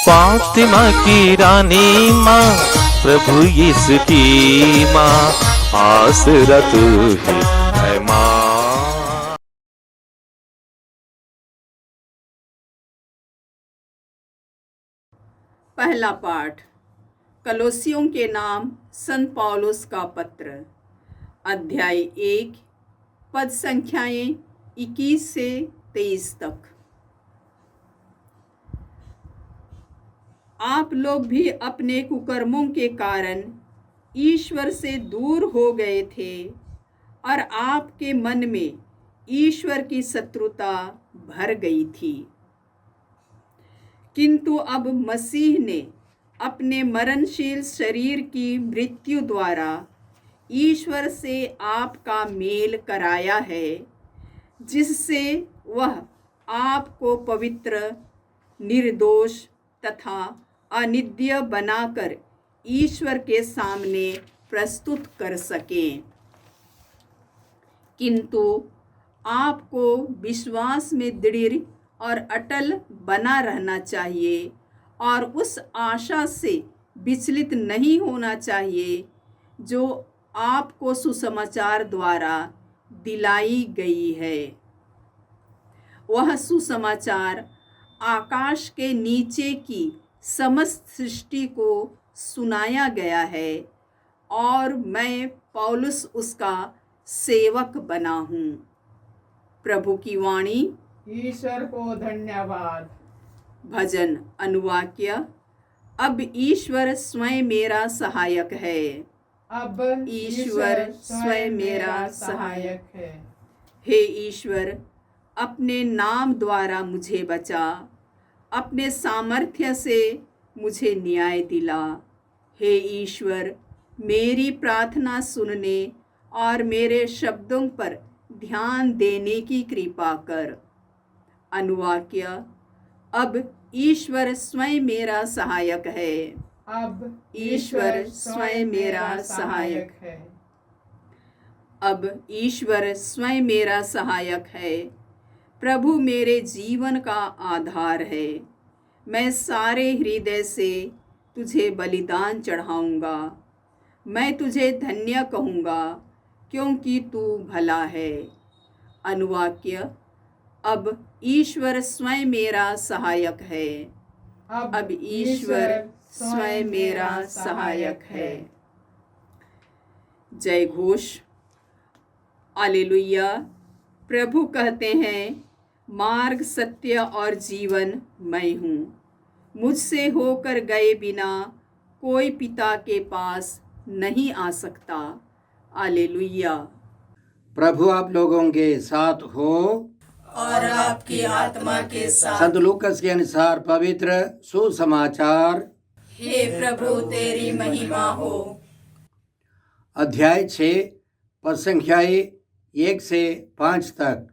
फातिमा की रानी माँ, प्रभु यीशु की माँ, आसरा तू ही है माँ। पहला पाठ कलोसियों के नाम संत पौलुस का पत्र, अध्याय 1, पद संख्याएं 21 से 23 तक। आप लोग भी अपने कुकर्मों के कारण ईश्वर से दूर हो गए थे और आपके मन में ईश्वर की शत्रुता भर गई थी। किंतु अब मसीह ने अपने मरणशील शरीर की मृत्यु द्वारा ईश्वर से आपका मेल कराया है, जिससे वह आपको पवित्र, निर्दोष तथा अनिंद्य बनाकर ईश्वर के सामने प्रस्तुत कर सकें। किंतु आपको विश्वास में दृढ़ और अटल बना रहना चाहिए और उस आशा से विचलित नहीं होना चाहिए जो आपको सुसमाचार द्वारा दिलाई गई है। वह सुसमाचार आकाश के नीचे की समस्त सृष्टि को सुनाया गया है और मैं पौलुस उसका सेवक बना हूँ। प्रभु की वाणी। ईश्वर को धन्यवाद। भजन अनुवाक्य। अब ईश्वर स्वयं मेरा सहायक है। अब ईश्वर स्वयं मेरा सहायक है। हे ईश्वर, अपने नाम द्वारा मुझे बचा, अपने सामर्थ्य से मुझे न्याय दिला। हे ईश्वर, मेरी प्रार्थना सुनने और मेरे शब्दों पर ध्यान देने की कृपा कर। अनुवाक्य। अब ईश्वर स्वयं मेरा सहायक है। अब ईश्वर स्वयं मेरा सहायक है। अब ईश्वर स्वयं मेरा सहायक है। प्रभु मेरे जीवन का आधार है। मैं सारे हृदय से तुझे बलिदान चढ़ाऊंगा। मैं तुझे धन्य कहूँगा, क्योंकि तू भला है। अनुवाक्य। अब ईश्वर स्वयं मेरा सहायक है। अब ईश्वर स्वयं मेरा सहायक है। जय घोष। हालेलुया। प्रभु कहते हैं, मार्ग, सत्य और जीवन मैं हूँ। मुझसे होकर गए बिना कोई पिता के पास नहीं आ सकता। हालेलुया। प्रभु आप लोगों के साथ हो और आपकी आत्मा के साथ। संत लूकस के अनुसार पवित्र सुसमाचार। हे प्रभु तेरी महिमा हो। अध्याय 6 पद संख्याएं 1 से 5 तक।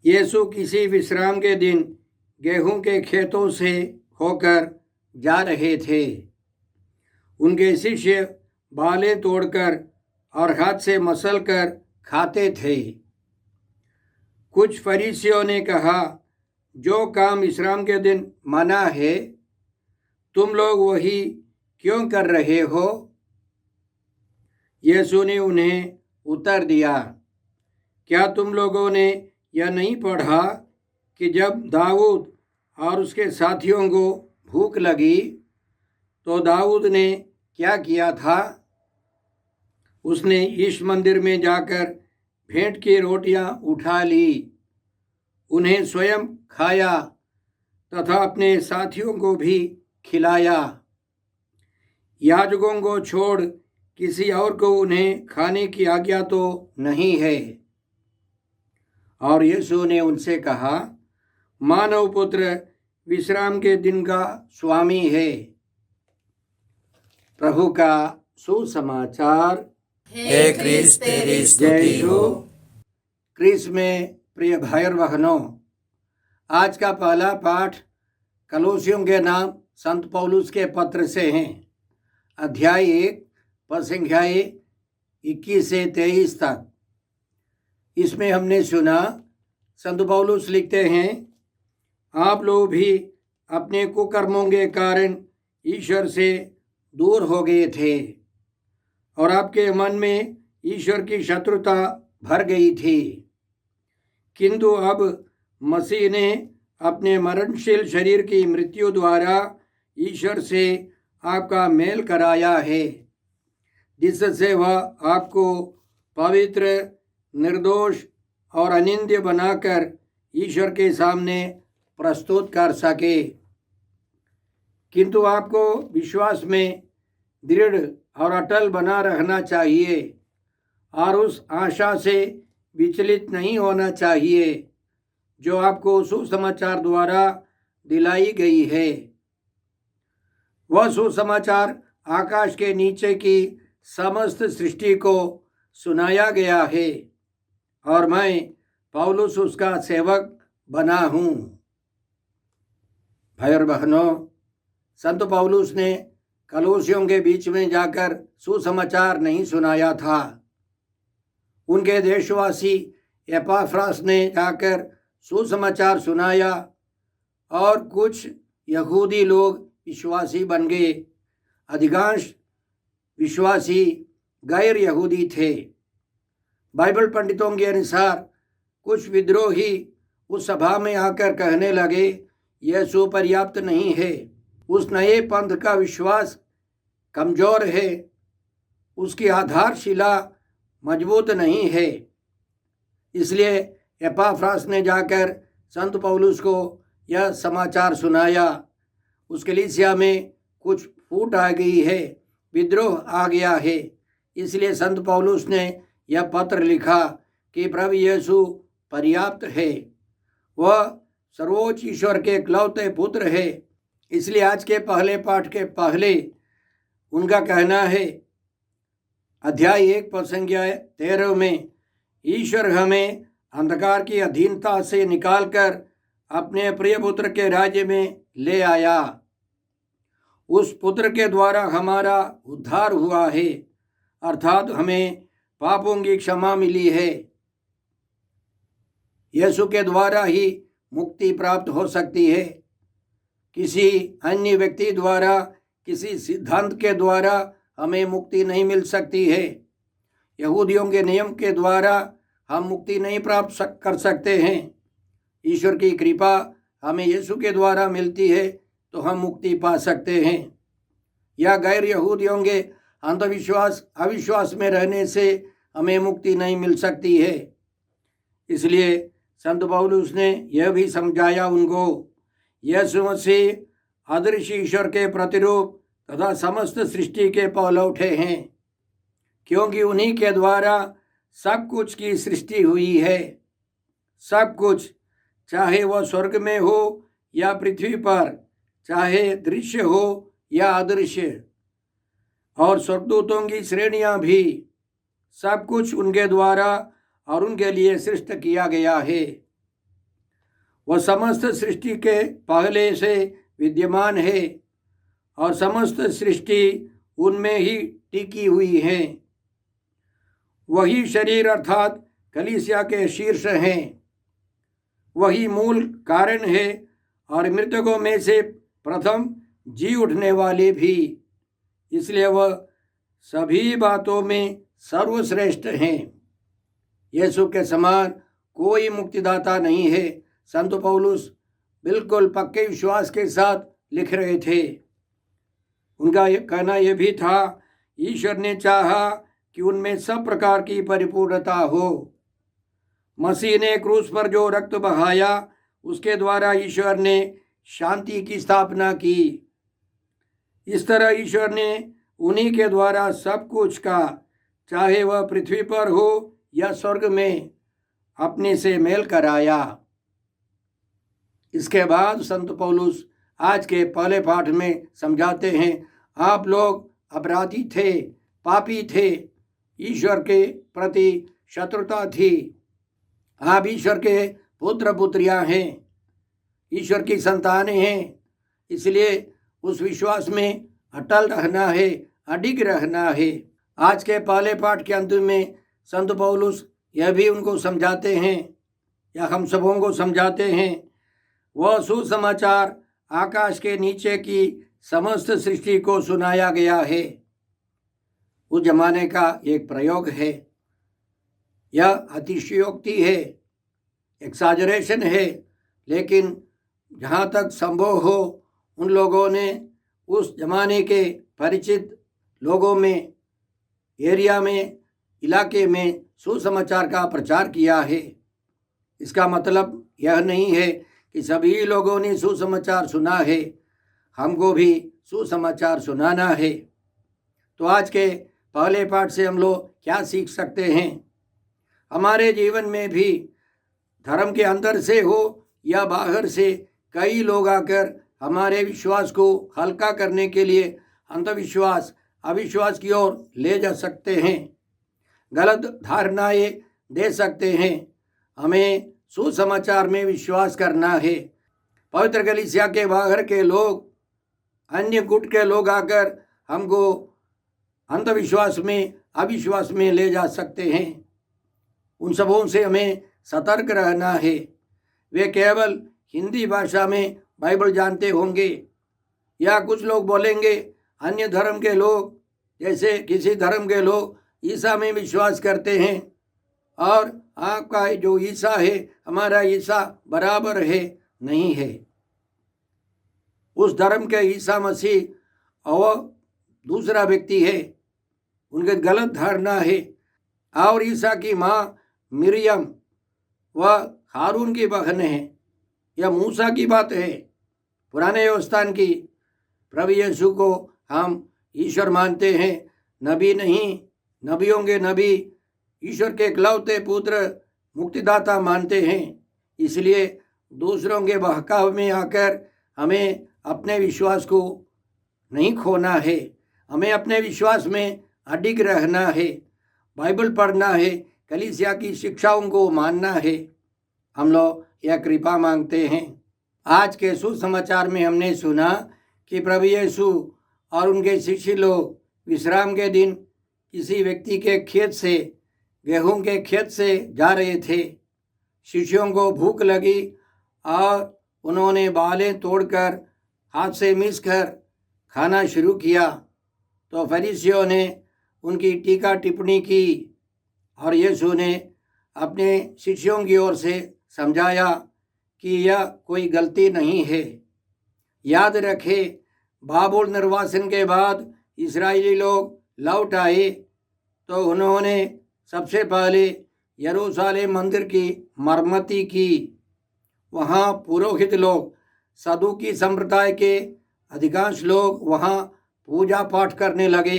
यीशु किसी विश्राम के दिन गेहूं के खेतों से होकर जा रहे थे। उनके शिष्य बालें तोड़कर और हाथ से मसलकर खाते थे। कुछ फरीसियों ने कहा, जो काम विश्राम के दिन मना है, तुम लोग वही क्यों कर रहे हो? यीशु ने उन्हें उत्तर दिया, क्या तुम लोगों ने यह नहीं पढ़ा कि जब दाऊद और उसके साथियों को भूख लगी तो दाऊद ने क्या किया था? उसने इस मंदिर में जाकर भेंट की रोटियां उठा ली, उन्हें स्वयं खाया तथा अपने साथियों को भी खिलाया। याजकों को छोड़ किसी और को उन्हें खाने की आज्ञा तो नहीं है। और यीशु ने उनसे कहा, मानव पुत्र विश्राम के दिन का स्वामी है। प्रभु का सुसमाचार। हे क्रिस्त तेरी स्तुति हो। क्रिस्त में प्रिय भाई और बहनों, आज का पहला पाठ कलोसियों के नाम संत पौलुस के पत्र से हैं। अध्याय 1 पद संख्याएं 21 से 23 तक। इसमें हमने सुना संत पौलुस लिखते हैं, आप लोग भी अपने कुकर्मों के कारण ईश्वर से दूर हो गए थे और आपके मन में ईश्वर की शत्रुता भर गई थी। किंतु अब मसीह ने अपने मरणशील शरीर की मृत्यु द्वारा ईश्वर से आपका मेल कराया है, जिससे वह आपको पवित्र, निर्दोष और अनिंद्य बनाकर ईश्वर के सामने प्रस्तुत कर सके। किंतु आपको विश्वास में दृढ़ और अटल बना रहना चाहिए और उस आशा से विचलित नहीं होना चाहिए जो आपको सुसमाचार द्वारा दिलाई गई है। वह सुसमाचार आकाश के नीचे की समस्त सृष्टि को सुनाया गया है और मैं पौलुस उसका सेवक बना हूँ। भाई और बहनों, संत पौलुस ने कलोसियों के बीच में जाकर सुसमाचार नहीं सुनाया था। उनके देशवासी एपाफ्रास ने जाकर सुसमाचार सुनाया और कुछ यहूदी लोग विश्वासी बन गए। अधिकांश विश्वासी गैर यहूदी थे। बाइबल पंडितों के अनुसार कुछ विद्रोही उस सभा में आकर कहने लगे, यीशु पर्याप्त नहीं है, उस नए पंथ का विश्वास कमजोर है, उसकी आधारशिला मजबूत नहीं है। इसलिए एपाफ्रास ने जाकर संत पौलुस को यह समाचार सुनाया। उस कलीसिया में कुछ फूट आ गई है, विद्रोह आ गया है। इसलिए संत पौलुस ने यह पत्र लिखा कि प्रभु यीशु पर्याप्त है, वह सर्वोच्च ईश्वर के इकलौते पुत्र है। इसलिए आज के पहले पाठ के पहले उनका कहना है, अध्याय 1 पद संख्या 13 में, ईश्वर हमें अंधकार की अधीनता से निकालकर अपने प्रिय पुत्र के राज्य में ले आया। उस पुत्र के द्वारा हमारा उद्धार हुआ है, अर्थात हमें पापों की क्षमा मिली है। यीशु के द्वारा ही मुक्ति प्राप्त हो सकती है। किसी अन्य व्यक्ति द्वारा, किसी सिद्धांत के द्वारा हमें मुक्ति नहीं मिल सकती है। यहूदियों के नियम के द्वारा हम मुक्ति नहीं प्राप्त कर सकते हैं। ईश्वर की कृपा हमें यीशु के द्वारा मिलती है तो हम मुक्ति पा सकते हैं। या गैर यहूदियों के अंधविश्वास, अविश्वास में रहने से हमें मुक्ति नहीं मिल सकती है। इसलिए संत पौलुस ने यह भी समझाया उनको, यीशु मसीह अदृश्य ईश्वर के प्रतिरूप तथा समस्त सृष्टि के पहलौठे हैं, क्योंकि उन्हीं के द्वारा सब कुछ की सृष्टि हुई है। सब कुछ, चाहे वह स्वर्ग में हो या पृथ्वी पर, चाहे दृश्य हो या अदृश्य, और स्वर्गदूतों की श्रेणियां भी, सब कुछ उनके द्वारा और उनके लिए सृष्ट किया गया है। वह समस्त सृष्टि के पहले से विद्यमान है और समस्त सृष्टि उनमें ही टिकी हुई है। वही शरीर अर्थात कलीसिया के शीर्ष हैं। वही मूल कारण है और मृतकों में से प्रथम जी उठने वाले भी। इसलिए वह सभी बातों में सर्वश्रेष्ठ हैं। यीशु के समान कोई मुक्तिदाता नहीं है। संत पौलुस बिल्कुल पक्के विश्वास के साथ लिख रहे थे। उनका कहना यह भी था, ईश्वर ने चाहा कि उनमें सब प्रकार की परिपूर्णता हो। मसीह ने क्रूस पर जो रक्त बहाया, उसके द्वारा ईश्वर ने शांति की स्थापना की। इस तरह ईश्वर ने उन्हीं के द्वारा सब कुछ का, चाहे वह पृथ्वी पर हो या स्वर्ग में, अपने से मेल कराया। इसके बाद संत पौलुस आज के पहले पाठ में समझाते हैं, आप लोग अपराधी थे, पापी थे, ईश्वर के प्रति शत्रुता थी। आप ईश्वर के पुत्र पुत्रियां हैं, ईश्वर की संतानें हैं। इसलिए उस विश्वास में अटल रहना है, अडिग रहना है। आज के पहले पाठ के अंत में संत पौलुस यह भी उनको समझाते हैं, या हम सबों को समझाते हैं, वह सुसमाचार आकाश के नीचे की समस्त सृष्टि को सुनाया गया है। उस जमाने का एक प्रयोग है। यह अतिशयोक्ति है, एक्साजरेशन है, लेकिन जहाँ तक संभव हो उन लोगों ने उस जमाने के परिचित लोगों में, एरिया में, इलाके में सुसमाचार का प्रचार किया है। इसका मतलब यह नहीं है कि सभी लोगों ने सुसमाचार सुना है, हमको भी सुसमाचार सुनाना है। तो आज के पहले पाठ से हम लोग क्या सीख सकते हैं? हमारे जीवन में भी धर्म के अंदर से हो या बाहर से कई लोग आकर हमारे विश्वास को हल्का करने के लिए अंधविश्वास, अविश्वास की ओर ले जा सकते हैं, गलत धारणाएं दे सकते हैं। हमें सुसमाचार में विश्वास करना है। पवित्र कलीसिया के बाहर के लोग, अन्य गुट के लोग आकर हमको अंधविश्वास में, अविश्वास में ले जा सकते हैं। उन सबों से हमें सतर्क रहना है। वे केवल हिंदी भाषा में बाइबल जानते होंगे, या कुछ लोग बोलेंगे अन्य धर्म के लोग, जैसे किसी धर्म के लोग ईसा में विश्वास करते हैं और आपका जो ईसा है हमारा ईसा बराबर है। नहीं है। उस धर्म के ईसा मसीह और दूसरा व्यक्ति है, उनके गलत धारणा है। और ईसा की माँ मिरियम वह हारून की बहन है। यह मूसा की बात है, पुराने व्यवस्थान की। प्रभु यीशु को हम ईश्वर मानते हैं, नबी नहीं, नबियों के नबी, ईश्वर के इकलौते पुत्र, मुक्तिदाता मानते हैं। इसलिए दूसरों के बहकाव में आकर हमें अपने विश्वास को नहीं खोना है। हमें अपने विश्वास में अडिग रहना है, बाइबल पढ़ना है, कलीसिया की शिक्षाओं को मानना है। हम लोग यह कृपा मांगते हैं। आज के सुसमाचार में हमने सुना कि प्रभु यीशु और उनके शिष्य लोग विश्राम के दिन किसी व्यक्ति के खेत से, गेहूं के खेत से जा रहे थे। शिष्यों को भूख लगी और उन्होंने बालें तोड़कर हाथ से मिसकर खाना शुरू किया। तो फरीसियों ने उनकी टीका टिप्पणी की और यीशु ने अपने शिष्यों की ओर से समझाया कि यह कोई गलती नहीं है। याद रखें, बाबुल निर्वासन के बाद इस्राएली लोग लौट आए तो उन्होंने सबसे पहले यरूशलेम मंदिर की मरम्मती की। वहाँ पुरोहित लोग, सदूकी संप्रदाय के अधिकांश लोग वहाँ पूजा पाठ करने लगे।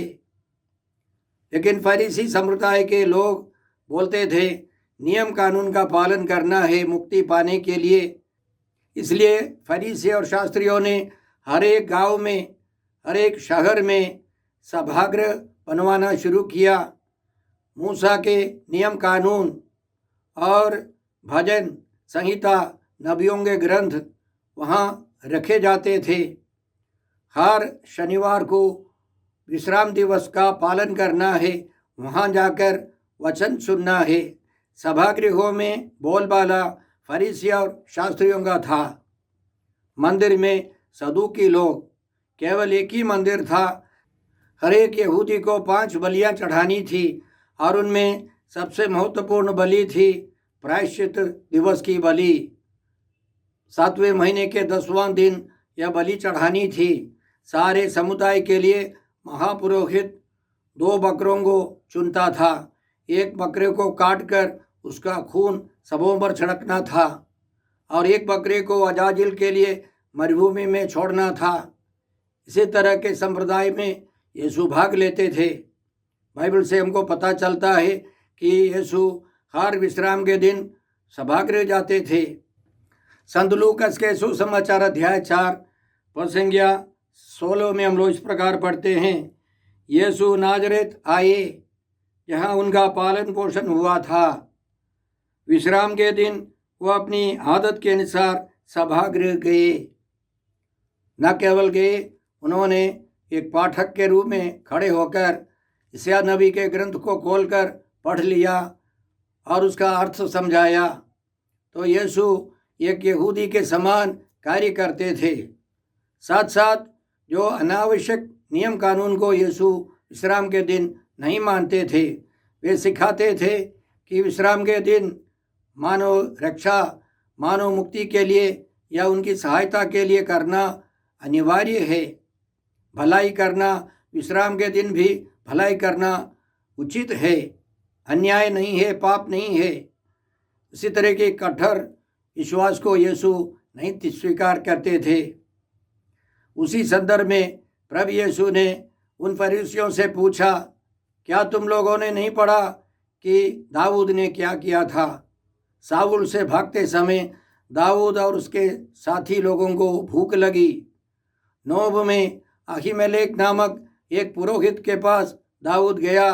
लेकिन फरीसी संप्रदाय के लोग बोलते थे नियम कानून का पालन करना है मुक्ति पाने के लिए। इसलिए फरीसी और शास्त्रियों ने हर एक गांव में, हर एक शहर में सभागृह बनवाना शुरू किया। मूसा के नियम कानून और भजन संहिता, नबियों के ग्रंथ वहाँ रखे जाते थे। हर शनिवार को विश्राम दिवस का पालन करना है, वहाँ जाकर वचन सुनना है। सभागृहों में बोलबाला फरीसी और शास्त्रियों का था। मंदिर में सदूकी लोग, केवल एक ही मंदिर था। हर एक यहूदी को 5 बलियां चढ़ानी थी और उनमें सबसे महत्वपूर्ण बलि थी प्रायश्चित दिवस की बलि। 7वें महीने के 10वां दिन यह बलि चढ़ानी थी। सारे समुदाय के लिए महापुरोहित 2 बकरों को चुनता था। एक बकरे को काटकर उसका खून सबों पर छिड़कना था और एक बकरे को अजाजिल के लिए मरुभूमि में छोड़ना था। इसी तरह के संप्रदाय में यीशु भाग लेते थे। बाइबल से हमको पता चलता है कि यीशु हर विश्राम के दिन सभागृह जाते थे। संत लूकस के सुसमाचार अध्याय 4 पद संख्या 16 में हम लोग इस प्रकार पढ़ते हैं, यीशु नाजरेत आए, जहाँ उनका पालन पोषण हुआ था। विश्राम के दिन वो अपनी आदत के अनुसार सभागृह गए। न केवल गए, उन्होंने एक पाठक के रूप में खड़े होकर यशायाह नबी के ग्रंथ को खोलकर पढ़ लिया और उसका अर्थ समझाया। तो यीशु एक यहूदी के समान कार्य करते थे। साथ साथ जो अनावश्यक नियम कानून को यीशु विश्राम के दिन नहीं मानते थे, वे सिखाते थे कि विश्राम के दिन मानव रक्षा, मानव मुक्ति के लिए या उनकी सहायता के लिए करना अनिवार्य है। भलाई करना, विश्राम के दिन भी भलाई करना उचित है, अन्याय नहीं है, पाप नहीं है। इसी तरह के कठोर विश्वास को यीशु नहीं स्वीकार करते थे। उसी संदर्भ में प्रभु यीशु ने उन फरीसियों से पूछा, क्या तुम लोगों ने नहीं पढ़ा कि दाऊद ने क्या किया था? साउल से भागते समय दाऊद और उसके साथी लोगों को भूख लगी। नोब में अहीमेलेक नामक एक पुरोहित के पास दाऊद गया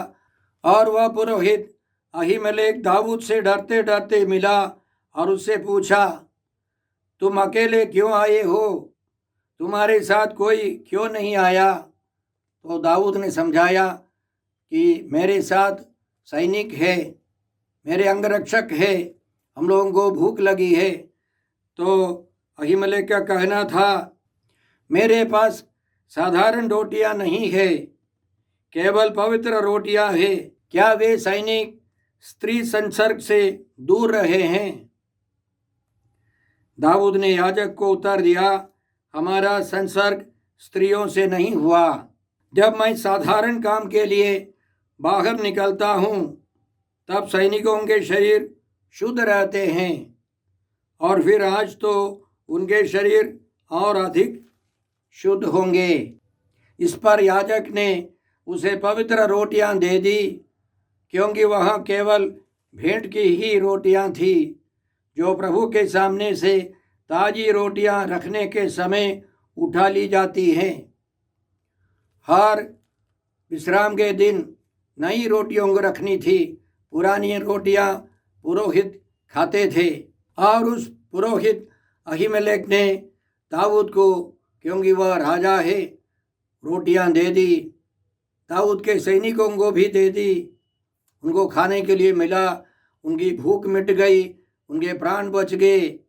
और वह पुरोहित अहीमेलेक दाऊद से डरते डरते मिला और उससे पूछा, तुम अकेले क्यों आए हो? तुम्हारे साथ कोई क्यों नहीं आया? तो दाऊद ने समझाया कि मेरे साथ सैनिक है, मेरे अंगरक्षक है, हम लोगों को भूख लगी है। तो अहीमेलेक का कहना था, मेरे पास साधारण रोटियां नहीं है, केवल पवित्र रोटियां है। क्या वे सैनिक स्त्री संसर्ग से दूर रहे हैं? दाऊद ने याजक को उत्तर दिया, हमारा संसर्ग स्त्रियों से नहीं हुआ। जब मैं साधारण काम के लिए बाहर निकलता हूँ तब सैनिकों के शरीर शुद्ध रहते हैं, और फिर आज तो उनके शरीर और अधिक शुद्ध होंगे। इस पर याजक ने उसे पवित्र रोटियां दे दी, क्योंकि वहाँ केवल भेंट की ही रोटियां थी, जो प्रभु के सामने से ताजी रोटियां रखने के समय उठा ली जाती हैं। हर विश्राम के दिन नई रोटियों को रखनी थी। पुरानी रोटियां पुरोहित खाते थे, और उस पुरोहित अहीमेलेक ने दाऊद को, क्योंकि वह राजा है, रोटियां दे दी। दाऊद के सैनिकों को भी दे दी, उनको खाने के लिए मिला, उनकी भूख मिट गई, उनके प्राण बच गए।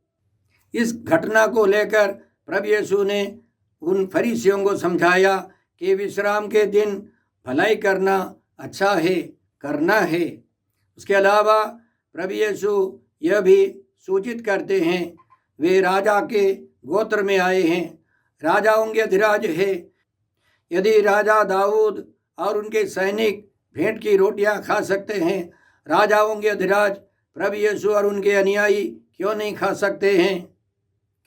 इस घटना को लेकर प्रभु यीशु ने उन फरीसियों को समझाया कि विश्राम के दिन भलाई करना अच्छा है, करना है। उसके अलावा प्रभु यीशु यह भी सूचित करते हैं, वे राजा के गोत्र में आए हैं, राजाओं के अधिराज है। यदि राजा दाऊद और उनके सैनिक भेंट की रोटियां खा सकते हैं, राजाओं के अधिराज प्रभु यीशु और उनके अनुयायी क्यों नहीं खा सकते हैं?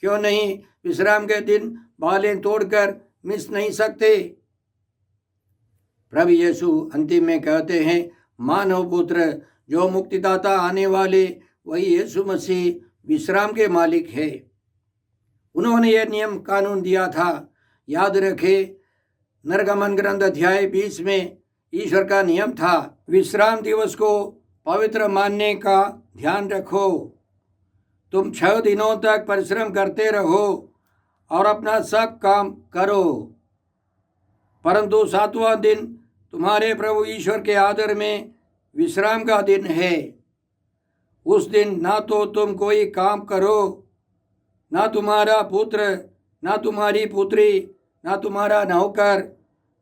क्यों नहीं विश्राम के दिन बालें तोड़कर मिस नहीं सकते? प्रभु यीशु अंतिम में कहते हैं, मानव पुत्र जो मुक्तिदाता आने वाले वही यीशु मसीह विश्राम के मालिक है। उन्होंने यह नियम कानून दिया था। याद रखें, निर्गमन ग्रंथ अध्याय 20 में ईश्वर का नियम था, विश्राम दिवस को पवित्र मानने का ध्यान रखो। तुम 6 दिनों तक परिश्रम करते रहो और अपना सब काम करो, परंतु 7वां दिन तुम्हारे प्रभु ईश्वर के आदर में विश्राम का दिन है। उस दिन ना तो तुम कोई काम करो, ना तुम्हारा पुत्र, ना तुम्हारी पुत्री, ना तुम्हारा नौकर,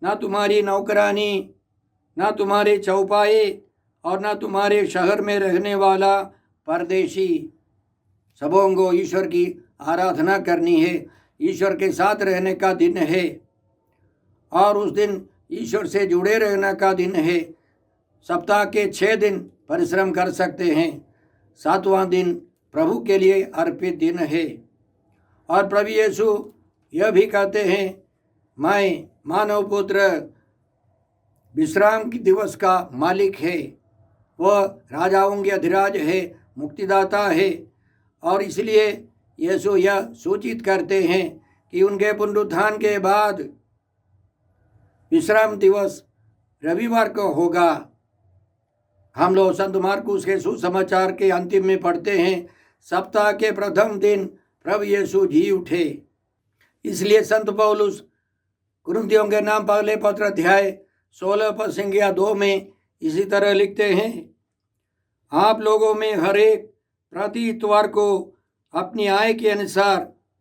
ना तुम्हारी नौकरानी, ना तुम्हारे चौपाए, और ना तुम्हारे शहर में रहने वाला परदेशी। सबों को ईश्वर की आराधना करनी है, ईश्वर के साथ रहने का दिन है, और उस दिन ईश्वर से जुड़े रहने का दिन है। सप्ताह के 6 दिन परिश्रम कर सकते हैं, 7वां दिन प्रभु के लिए अर्पित दिन है। और प्रभु यीशु यह भी कहते हैं, मैं मानव पुत्र विश्राम दिवस का मालिक है, वह राजाओं के अधिराज है, मुक्तिदाता है। और इसलिए यीशु यह सूचित करते हैं कि उनके पुनरुत्थान के बाद विश्राम दिवस रविवार को होगा। हम लोग संत मार्कुस के सुसमाचार के अंतिम में पढ़ते हैं, सप्ताह के प्रथम दिन प्रभु यीशु जी उठे। इसलिए संत पौलुस कुरिन्थियों के नाम पहले पत्र अध्याय 16 पद संख्या 2 में इसी तरह लिखते हैं, आप लोगों में हर एक प्रति इतवार को अपनी आय के अनुसार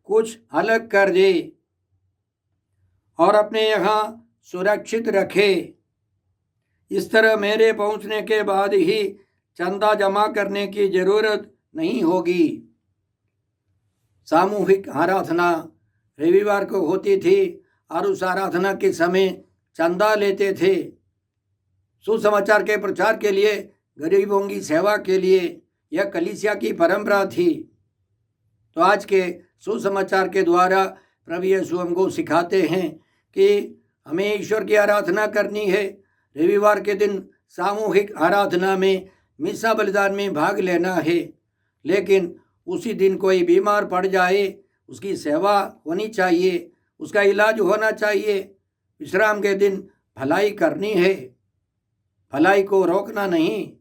कुछ अलग कर दे, और अपने यहाँ सुरक्षित रखे। इस तरह मेरे पहुँचने के बाद ही चंदा जमा करने की जरूरत नहीं होगी। सामूहिक आराधना रविवार को होती थी और उस आराधना के समय चंदा लेते थे। सुसमाचार के प्रचार के लिए, गरीबों की सेवा के लिए यह कलीसिया की परंपरा थी। तो आज के सुसमाचार के द्वारा प्रभु यीशु हमको सिखाते हैं कि हमें ईश्वर की आराधना करनी है। रविवार के दिन सामूहिक आराधना में मिसा बलिदान में भाग लेना है। लेकिन उसी दिन कोई बीमार पड़ जाए, उसकी सेवा होनी चाहिए, उसका इलाज होना चाहिए। विश्राम के दिन भलाई करनी है, भलाई को रोकना नहीं।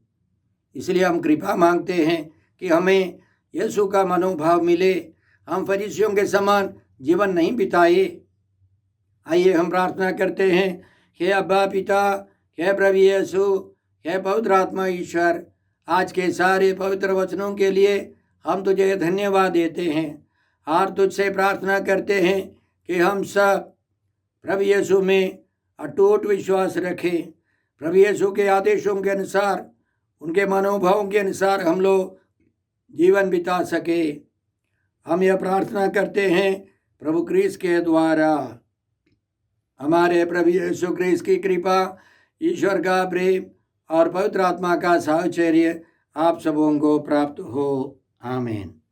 इसलिए हम कृपा मांगते हैं कि हमें यीशु का मनोभाव मिले, हम फरीसियों के समान जीवन नहीं बिताए। आइए हम प्रार्थना करते हैं। हे अब्बा पिता, हे प्रभु यीशु, हे पवित्र आत्मा ईश्वर, आज के सारे पवित्र वचनों के लिए हम तुझे धन्यवाद देते हैं और तुझसे प्रार्थना करते हैं कि हम सब प्रभु यीशु में अटूट विश्वास रखें। प्रभु यीशु के आदेशों के अनुसार, उनके मनोभावों के अनुसार हम लोग जीवन बिता सके। हम यह प्रार्थना करते हैं प्रभु क्रिस्त के द्वारा। हमारे प्रभु यीशु क्रिस्त की कृपा, ईश्वर का प्रेम और पवित्र आत्मा का साहचर्य आप सबों को प्राप्त हो। आमीन।